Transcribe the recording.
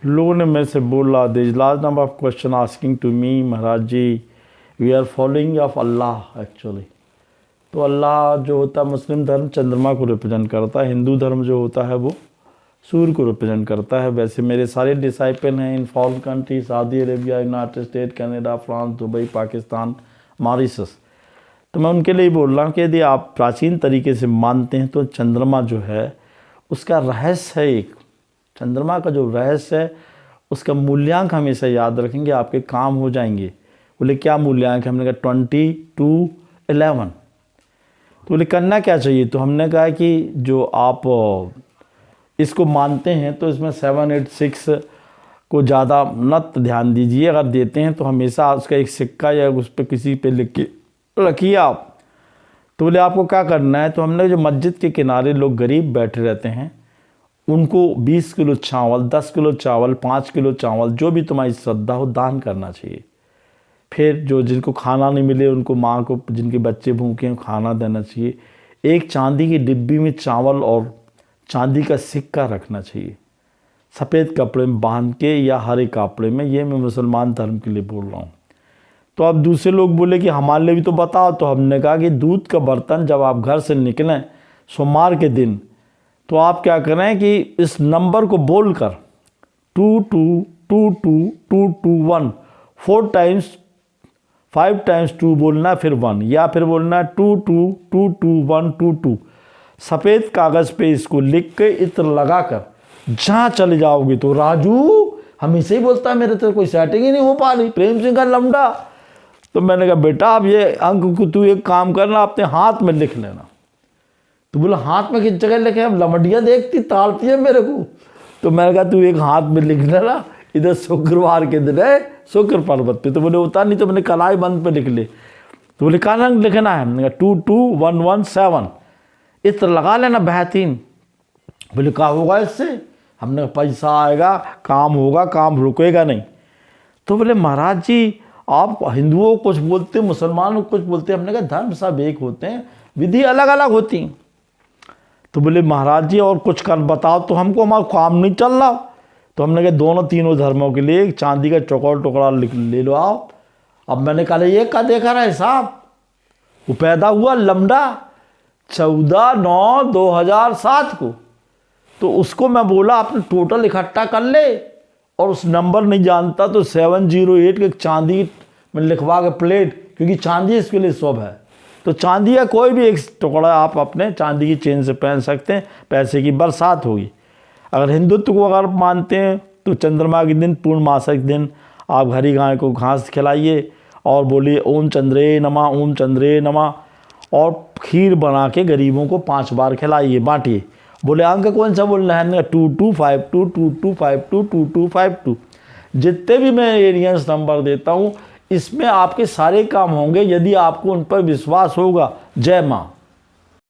लोगों ने मेरे से बोला this last number of question asking to me Maharaj ji we are following of Allah actually. तो अल्लाह जो होता है मुस्लिम धर्म चंद्रमा को रिप्रेजेंट करता है, हिंदू धर्म जो होता है वो सूर्य को रिप्रेजेंट करता है। वैसे मेरे सारे डिसाइपल हैं in foreign country, Saudi Arabia, United state, Canada, France, Dubai, Pakistan, Mauritius. तो मैं उनके लिए बोल रहा हूँ कि यदि आप प्राचीन तरीके से मानते हैं तो चंद्रमा जो है उसका रहस्य है, एक चंद्रमा का जो रहस्य है उसका मूल्यांक हमेशा याद रखेंगे, आपके काम हो जाएंगे। बोले क्या मूल्यांक है? हमने कहा 20-11। तो बोले करना क्या चाहिए? तो हमने कहा कि जो आप इसको मानते हैं तो इसमें 786 को ज़्यादा मत ध्यान दीजिए, अगर देते हैं तो हमेशा उसका एक सिक्का या उस पर किसी पे लिख के रखिए आप। तो बोले आपको क्या करना है? तो हमने जो मस्जिद के किनारे लोग गरीब बैठे रहते हैं उनको 20 किलो चावल, 10 किलो चावल, 5 किलो चावल, जो भी तुम्हारी श्रद्धा हो दान करना चाहिए। फिर जो जिनको खाना नहीं मिले उनको, माँ को जिनके बच्चे भूखे हैं, खाना देना चाहिए। एक चांदी की डिब्बी में चावल और चांदी का सिक्का रखना चाहिए, सफ़ेद कपड़े में बांध के या हरे कपड़े में। ये मैं मुसलमान धर्म के लिए बोल रहा हूँ। तो अब दूसरे लोग बोले कि हमारे लिए भी तो बताओ। तो हमने कहा कि दूध का बर्तन जब आप घर से निकलें सोमवार के दिन तो आप क्या करें कि इस नंबर को बोलकर 22222221 4 टाइम्स 5 टाइम्स 2 बोलना फिर 1, या फिर बोलना 22222122। सफ़ेद कागज़ पे इसको लिख के इत्र लगाकर जहाँ चले जाओगे तो राजू हमेशा ही बोलता है मेरे तो कोई सेटिंग ही नहीं हो पा रही, प्रेम सिंह का लमडा। तो मैंने कहा बेटा अब ये अंक को तू एक काम करना अपने हाथ में लिख लेना। तो बोला हाथ में किस जगह लिखे? अब लमडियाँ देखती ताड़ती है मेरे को। तो मैंने कहा तू एक हाथ में लिख लेना, इधर शुक्रवार के दिन है शुक्र पर्वत पे। तो बोले होता नहीं, तो मैंने कलाई बंद पे लिख ले। तो बोले क्या रंग लिखना है? मैंने कहा 22117 इत्र लगा लेना बेहतरीन। बोले क्या होगा इससे? हमने पैसा आएगा, काम होगा, काम रुकेगा नहीं। तो बोले महाराज जी आप हिंदुओं को कुछ बोलते, मुसलमानों को कुछ बोलते। हमने कहा धर्म सब एक होते हैं, विधि अलग अलग होती हैं। तो बोले महाराज जी और कुछ कर बताओ। तो हमको हमारा काम नहीं चल रहा। तो हमने कहा दोनों तीनों धर्मों के लिए एक चांदी का टुकड़ा ले लो आप। अब मैंने कहा ये क्या देखा रहा है साहब? वो पैदा हुआ लमडा 14/9/2007 को। तो उसको मैं बोला आपने टोटल इकट्ठा कर ले, और उस नंबर नहीं जानता तो 708 के चांदी में लिखवा के प्लेट, क्योंकि चांदी इसके लिए शुभ है। तो चांदी का कोई भी एक टुकड़ा आप अपने चांदी की चेन से पहन सकते हैं, पैसे की बरसात होगी। अगर हिंदुत्व को अगर मानते हैं तो चंद्रमा के दिन, पूर्णमासी के दिन आप हरी गाय को घास खिलाइए और बोलिए ओम चंद्रे नमः, ओम चंद्रे नमः, और खीर बना के गरीबों को 5 बार खिलाइए, बांटिए। बोले अंक कौन सा बोलना है? 2252 2252 2252। जितने भी मैं एरियंस नंबर देता हूँ इसमें आपके सारे काम होंगे यदि आपको उन पर विश्वास होगा। जय माँ।